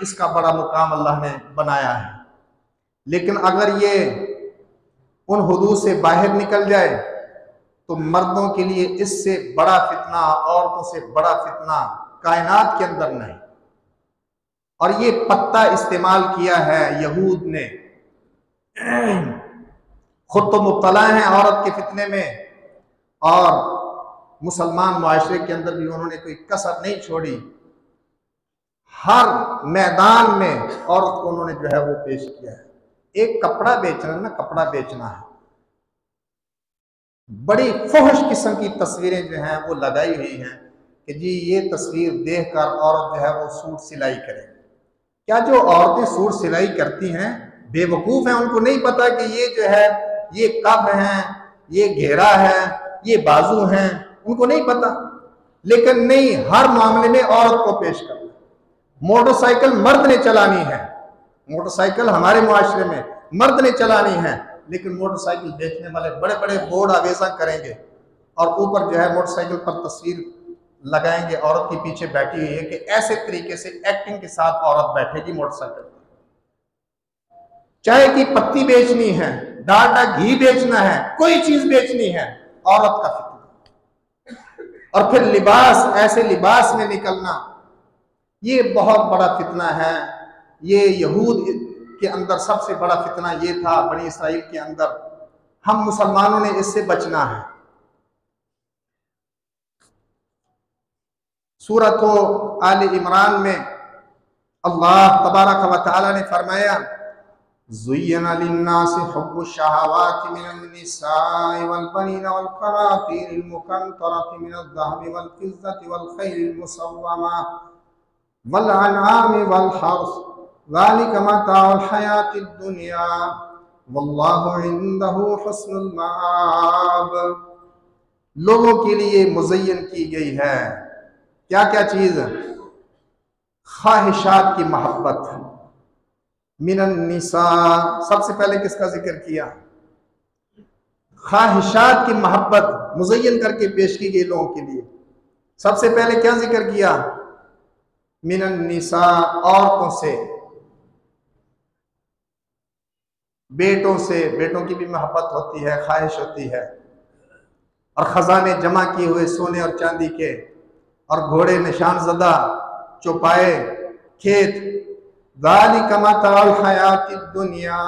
[SPEAKER 1] इसका बड़ा मुकाम अल्लाह ने बनाया है। लेकिन अगर ये उन हुदूद से बाहर निकल जाए तो मर्दों के लिए इससे बड़ा फितना, औरतों से बड़ा फितना कायनात के अंदर नहीं। और ये पत्ता इस्तेमाल किया है यहूद ने, खुद तो मुब्तला हैं औरत के फितने में, और मुसलमान मुआशरे के अंदर भी उन्होंने कोई कसर नहीं छोड़ी। हर मैदान में औरत को उन्होंने जो है वो पेश किया है। एक कपड़ा बेचना ना, कपड़ा बेचना है, बड़ी फुहश किस्म की तस्वीरें जो हैं वो लगाई हुई हैं कि जी ये तस्वीर देखकर औरत जो है वो सूट सिलाई करे। क्या जो औरतें सूट सिलाई करती हैं बेवकूफ़ हैं? उनको नहीं पता कि ये जो है ये कब है, ये घेरा है, ये बाजू हैं, उनको नहीं पता। लेकिन नहीं, हर मामले में औरत को पेश करना। मोटरसाइकिल मर्द ने चलानी है, मोटरसाइकिल हमारे मुआशरे में मर्द ने चलानी है, लेकिन मोटरसाइकिल बेचने वाले बड़े बड़े बोर्ड आवेजा करेंगे और ऊपर जो है मोटरसाइकिल पर तस्वीर लगाएंगे औरत के पीछे बैठी हुई है कि ऐसे तरीके से एक्टिंग के साथ औरत बैठेगी मोटरसाइकिल पर। चाय की पत्ती बेचनी है, डालडा घी बेचना है, कोई चीज बेचनी है, औरत का फितना। और फिर लिबास, ऐसे लिबास में निकलना, ये बहुत बड़ा फितना है। ये यहूद के अंदर सबसे बड़ा फितना ये था, बनी इसराइल के अंदर। हम मुसलमानों ने इससे बचना है। सूरत आले इमरान में अल्लाह तबारक व तआला ने फरमाया, ज़ुय्यना लिन्नासि हुब्बुश शहावाति मिनन निसाइ वल बनीना वल क़नातीरिल मुक़न्तरति मिनज़ ज़हबि वल फ़िज़्ज़ति वल ख़ैलिल मुसव्वमा वल अनआमि वल हर्स ज़ालिका मताउल हयातिद दुनिया वल्लाहु इंदहु हुस्नुल मआब। लोगों के लिए मुज़य्यन की गई है क्या क्या चीज? ख्वाहिशात की मोहब्बत, मिनन निसा, सबसे पहले किसका जिक्र किया? ख्वाहिशात की मोहब्बत मुज़य्यन करके पेश की गई लोगों के लिए। सबसे पहले क्या जिक्र किया? मिनन निसा, औरतों से, बेटों से। बेटों की भी मोहब्बत होती है, ख्वाहिश होती है। और खजाने जमा किए हुए सोने और चांदी के, और घोड़े निशानजदा, चौपाए, खेत। ज़ालिका मताउल हयातिद दुनिया,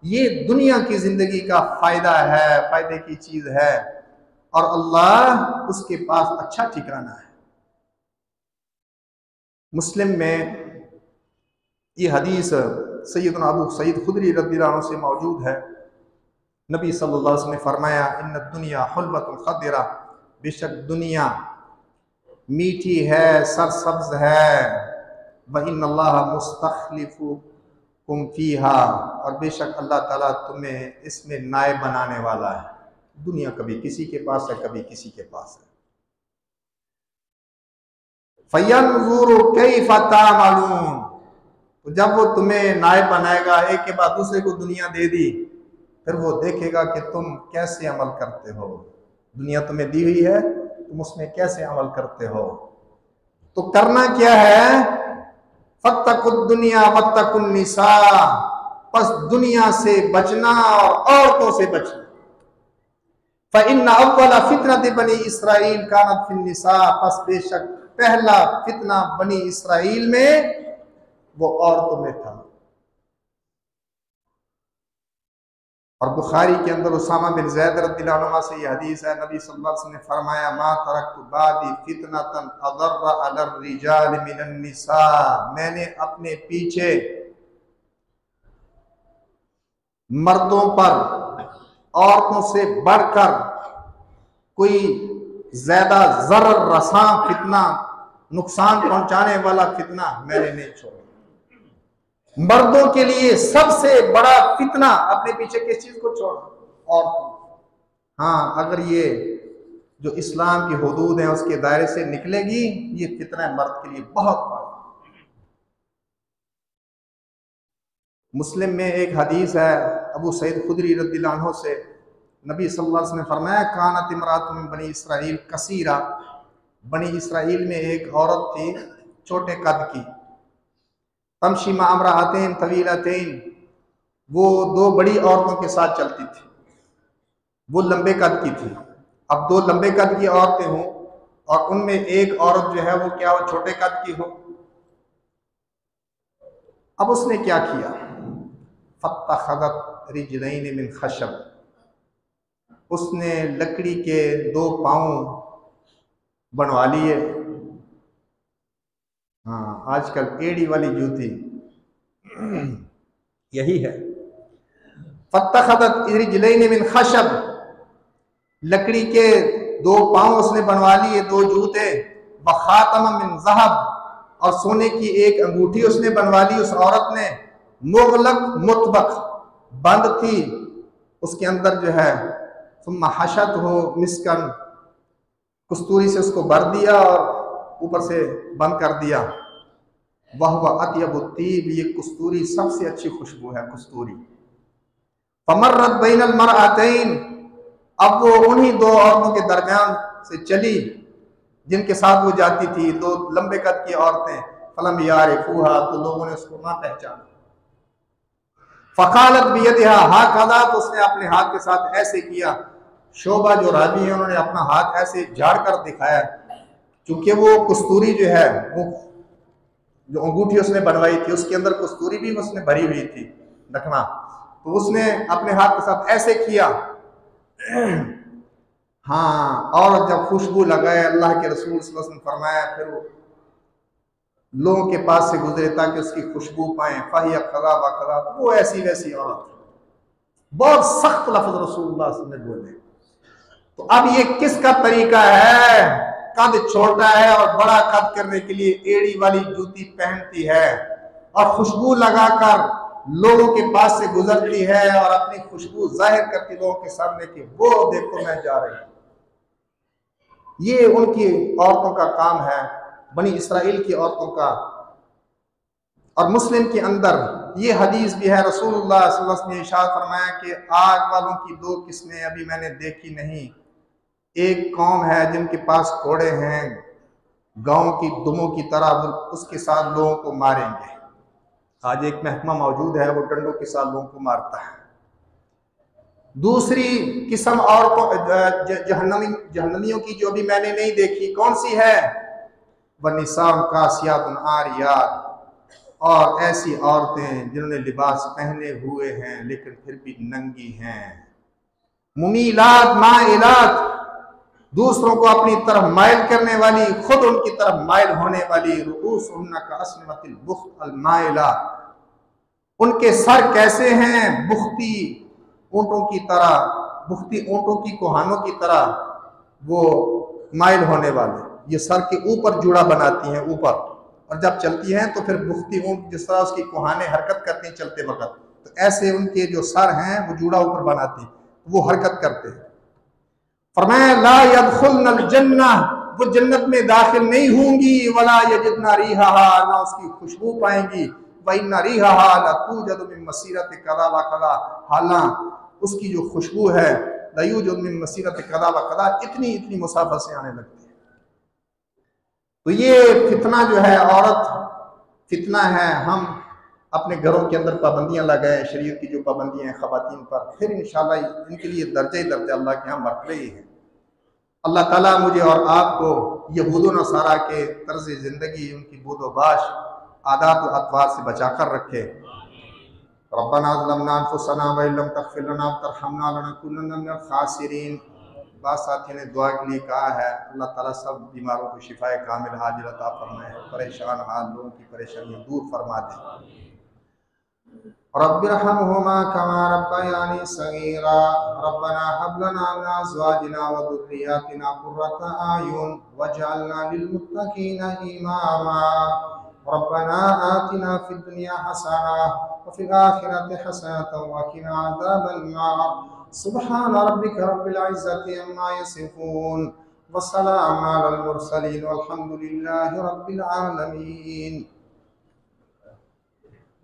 [SPEAKER 1] ये दुनिया की जिंदगी का फायदा है, फायदे की चीज है, और अल्लाह उसके पास अच्छा ठिकाना है। मुस्लिम में ये हदीस सैयदना अबू सईद खुदरी रज़ियल्लाहु अन्हु से मौजूद है। नबी सल्लल्लाहु अलैहि वसल्लम ने फरमाया, इन्न दुनिया हुल्वतुन खदिरा, बेशक दुनिया मीठी है, सरसब्ज है। व इन्नल्लाह मुस्तखलिफुकुम फीहा, और बेशक अल्लाह ताला तुम्हें इसमें नायब बनाने वाला है। दुनिया कभी किसी के पास है, कभी किसी के पास है। फयंजुरु कैफ़ तामलून, तो जब वो तुम्हें नायब बनाएगा, एक के बाद दूसरे को दुनिया दे दी, फिर वो देखेगा कि तुम कैसे अमल करते हो। दुनिया तुम्हें दी हुई है, तुम उसमें कैसे अमल करते हो। तो करना क्या है, फत्तकुद दुनिया वत्तकुन निसा, बस दुनिया से बचना और औरतों से बचना। फ़इन्ना अव्वल फितनत बनी इसराइल कानत फिन निसा, बस बेशक पहला फितना बनी इसराइल में वो औरतों में था। और बुखारी के अंदर उसामा बिन ज़ैद रज़ियल्लाहु अन्हु से यह हदीस है, नबी सल्लल्लाहु अलैहि वसल्लम ने फरमाया, मा तरक्तु बादी फितनतन अदर्र अलर रिजाल मिनन निसा, मैंने अपने पीछे मर्दों पर औरतों से बढ़कर कोई ज्यादा जरर रसा फितना, नुकसान पहुंचाने वाला फितना मैंने नहीं छोड़ा। मर्दों के लिए सबसे बड़ा फितना अपने पीछे किस चीज को छोड़ा, औरतों। हाँ, अगर ये जो इस्लाम की हुदूद है उसके दायरे से निकलेगी, ये फितना मर्द के लिए बहुत बड़ा। मुस्लिम में एक हदीस है अबू सईद खुदरी रज़ियल्लाहु अन्हु से, नबी सल्लल्लाहु अलैहि वसल्लम ने फरमाया, कानत इमरातुन मिन बनी इसराइल कसीरा, बनी इसराइल में एक औरत थी छोटे कद की, तमशी मा अमराअतैन तवीलतैन, वो दो बड़ी औरतों के साथ चलती थी, वो लंबे कद की थी। अब दो लंबे कद की औरतें हों और उनमें एक औरत जो है वो क्या, वो छोटे कद की हो। अब उसने क्या किया, फत्तखज़त रिजलैन मिन खशब, उसने लकड़ी के दो पाँव बनवा लिए। हाँ, आजकल एड़ी वाली जूती यही है। फत्तखज़त रिजलैन मिन खशब, लकड़ी के दो पाँव उसने बनवा लिए, दो जूते। व खातम मिन ज़हब, और सोने की एक अंगूठी उसने बनवा ली उस औरत ने। मुग़लक़ मुतबक़, बंद थी, उसके अंदर जो है सुम्मा हशत हो मिस्कन, कस्तूरी से उसको भर दिया और ऊपर से बंद कर दिया। वह अत्यब तीब, ये कस्तूरी सबसे अच्छी खुशबू है, कस्तूरी। फमर्रत बैनल मरअतैन, अब वो उन्हीं दो औरतों के दरमियान से चली जिनके साथ वो जाती थी, दो लंबे कद की औरतें। फलम यारिफूहा, तो लोगों ने उसको ना पहचाना। फ़क़ालत बियदिहा हाकज़ा, तो उसने अपने हाथ के साथ ऐसे किया। शोभा जो रावी है उन्होंने अपना हाथ ऐसे झाड़ कर दिखाया, क्योंकि वो कस्तूरी जो है, वो जो अंगूठी उसने बनवाई थी उसके अंदर कस्तूरी भी उसने भरी हुई थी रखना, तो उसने अपने हाथ के साथ ऐसे किया। हाँ, और जब खुशबू लगाए, अल्लाह के रसूल सल्लल्लाहु अलैहि वसल्लम फरमाया, फिर वो लोगों के पास से गुजरे ताकि उसकी खुशबू पाएं। फ़हिय कज़ा व कज़ा, तो वो ऐसी वैसी औरत। बहुत सख्त लफ्ज़ रसूलुल्लाह सल्लल्लाहु अलैहि वसल्लम ने बोले। तो अब ये किसका तरीका है, कद छोटा है और बड़ा कद करने के लिए एड़ी वाली जूती पहनती है और खुशबू लगाकर लोगों के पास से गुजरती है और अपनी खुशबू जाहिर करती लोगों के सामने कि वो देखो मैं जा रही हूं। ये उनकी औरतों का काम है, बनी इसराइल की औरतों का। और मुस्लिम के अंदर ये हदीस भी है, रसूलुल्लाह सल्लल्लाहु अलैहि वसल्लम ने इरशाद फरमाया कि आग वालों की दो किस्में अभी मैंने देखी नहीं। एक कौम है जिनके पास घोड़े हैं, गांव की दुमों की तरह, उसके साथ लोगों को मारेंगे। आज एक महकमा मौजूद है, वो डंडों के साथ लोगों को मारता है। दूसरी किस्म और जहन्नमियों की जो भी मैंने नहीं देखी, कौन सी है, वनिसाउन कासियातुन आरियात, और ऐसी औरतें जिन्होंने लिबास पहने हुए हैं लेकिन फिर भी नंगी हैं। मुमीलात माइलात, दूसरों को अपनी तरफ माइल करने वाली, खुद उनकी तरफ माइल होने वाली। रुऊसुहुन्ना कअस्निमतिल बुख्त अल माइला, उनके सर कैसे हैं, बुख्ती ऊंटों की तरह, बुख्ती ऊंटों की कोहानों की तरह वो माइल होने वाले। ये सर के ऊपर जुड़ा बनाती हैं ऊपर, और जब चलती हैं तो फिर बुख्ती ऊंट जिस तरह उसकी कोहाने हरकत करती हैं चलते वक्त, तो ऐसे उनके जो सर हैं वो जुड़ा ऊपर बनाती हैं, वो हरकत करते हैं। फरमाया ला यदखुलनल जन्नह, वो जन्नत में दाखिल नहीं होंगी, वला यजिदना रिहाहा, ना उसकी खुशबू पाएंगी, वइन्ना रिहाहा लतूजदु मिन मसीरत कदा व कदा, हालांकि उसकी जो खुशबू है लयूजदु मिन मसीरत कदा व कदा, इतनी इतनी मुसाफा से आने लगती है। तो ये फितना जो है, औरत फितना है। हम अपने घरों के अंदर पाबंदियां लगाए, शरीयत की जो पाबंदियां हैं खवातीन पर, फिर इंशाल्लाह इनके लिए दर्जे दर्जा अल्लाह के यहाँ मरतबे ही है। अल्लाह ताला मुझे और आपको यहूद व नसारा के तर्ज ज़िंदगी, उनकी बूदोबाश, आदात व अतवार से बचा कर रखे। रब्बना ज़लमना अनफुसना व इल्लम तग़फिर लना व तरहमना लनकुनन्ना मिनल ख़ासिरीन। बाद साथी ने दुआ के लिए कहा है, अल्लाह ताला सब बीमारों को शिफाए कामिल हाजिर अता फरमाए, परेशान हाल लोगों की परेशानियाँ दूर फरमा दे। रब्बिरहमहुमा कमा रब्बयानी सगीरा, रब्बना हब लना मिन अज़वाजिना व ज़ुर्रिय्यातिना कुर्रता अयुन वजअलना लिलमुत्तकीना इमामा। रब्बना आतिना फिद दुनिया हसना व फिल आखिरति हसनतन व क़िना अज़ाबन नार। सुब्हान रब्बिका रब्बिल इज़्ज़ति अम्मा यसिफून व सलामुन अलल मुरसलीन वल्हम्दुलिल्लाहि रब्बिल आलमीन।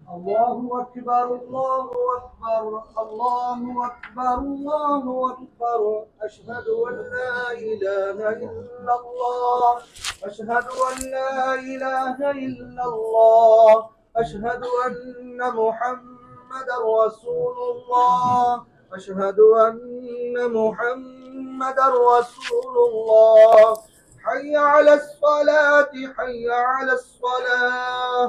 [SPEAKER 2] अल्लाहु अकबर, अल्लाहु अकबर, अल्लाहु अकबर, अल्लाहु अकबर। अशहदु अन ला इलाहा इल्लल्लाह, अशहदु अन ला इलाहा इल्लल्लाह, अशहदु अन्न मुहम्मदर रसूलुल्लाह, अशहदु अन्न मुहम्मदर रसूलुल्लाह। हय्या अलस सलाति, हय्या अलस सलाह,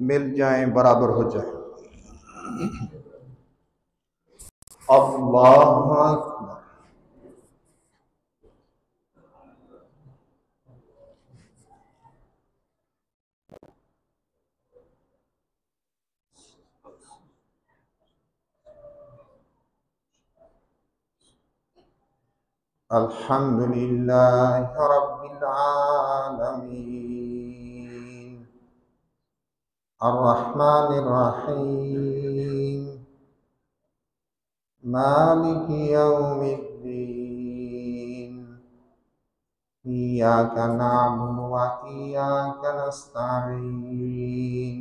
[SPEAKER 1] मिल जाएं, बराबर हो जाएं। अल्लाह अकबर। अल्हम्दुलिल्लाहि रब्बिल आलमीन, अर्रहमानिर रहीम, मालिकि यौमिद्दीन, इय्याका नअबुदु व इय्याका नस्तईन,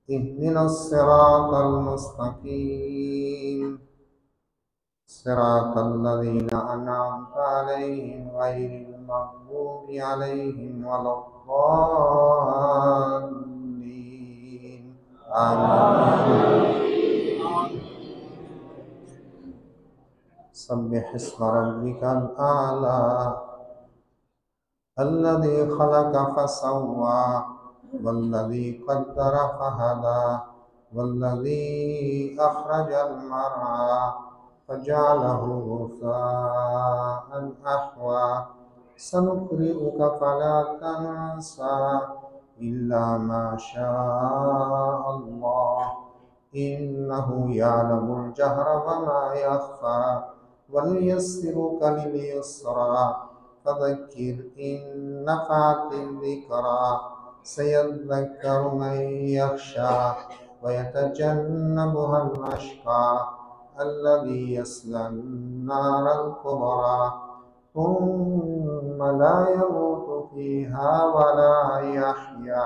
[SPEAKER 1] इहदिनस सिरातल मुस्तकीम, सिरातल लज़ीना अनअमता अलैहिम गैरिल मग़दूबि अलैहिम वलद्दाल्लीन। आमीन। सब्बिह इस्म रब्बिकल आला, अल्लज़ी खलक़ फसव्वा, वल्लज़ी क़द्दर फहदा, वल्लज़ी अख़रजल मरआ फजअलहु गुसाअन अहवा। सनुक़रिउका फला तंसा इल्ला मा शाअल्लाह, इन्नहु यअलमुल जहरा व मा यख़फ़ा, वनुयस्सिरुका लिल युस्रा, फज़क्किर इन नफ़अतिज़ ज़िक्रा। सयज़्ज़क्करु मन यख़शा व यतजन्नबुहल अशक़ा, अल्लज़ी यस्लन नारल कुबरा, सुम्मा ला यमूतु फ़ीहा व ला यहया।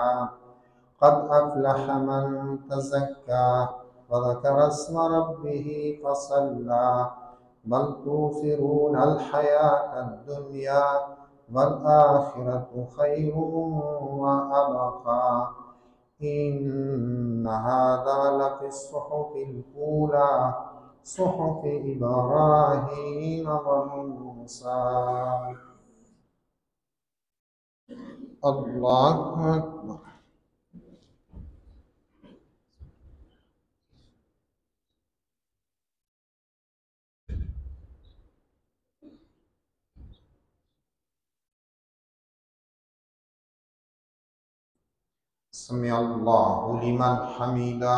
[SPEAKER 1] क़द अफ़लह मन तज़क्का व ज़करा अस्म रब्बिह फ़सल्ला, बल तूसिरूनल हयातद दुनिया वल आखिरतु खैरुम व अबक़ा। इन्न हाज़ा लफ़िस सुहुफ़िल ऊला, सुहुफ़ि इब्राहीम व मूसा। अल्लाहु अकबर। समी अल्लाहु लिमन हमीदा।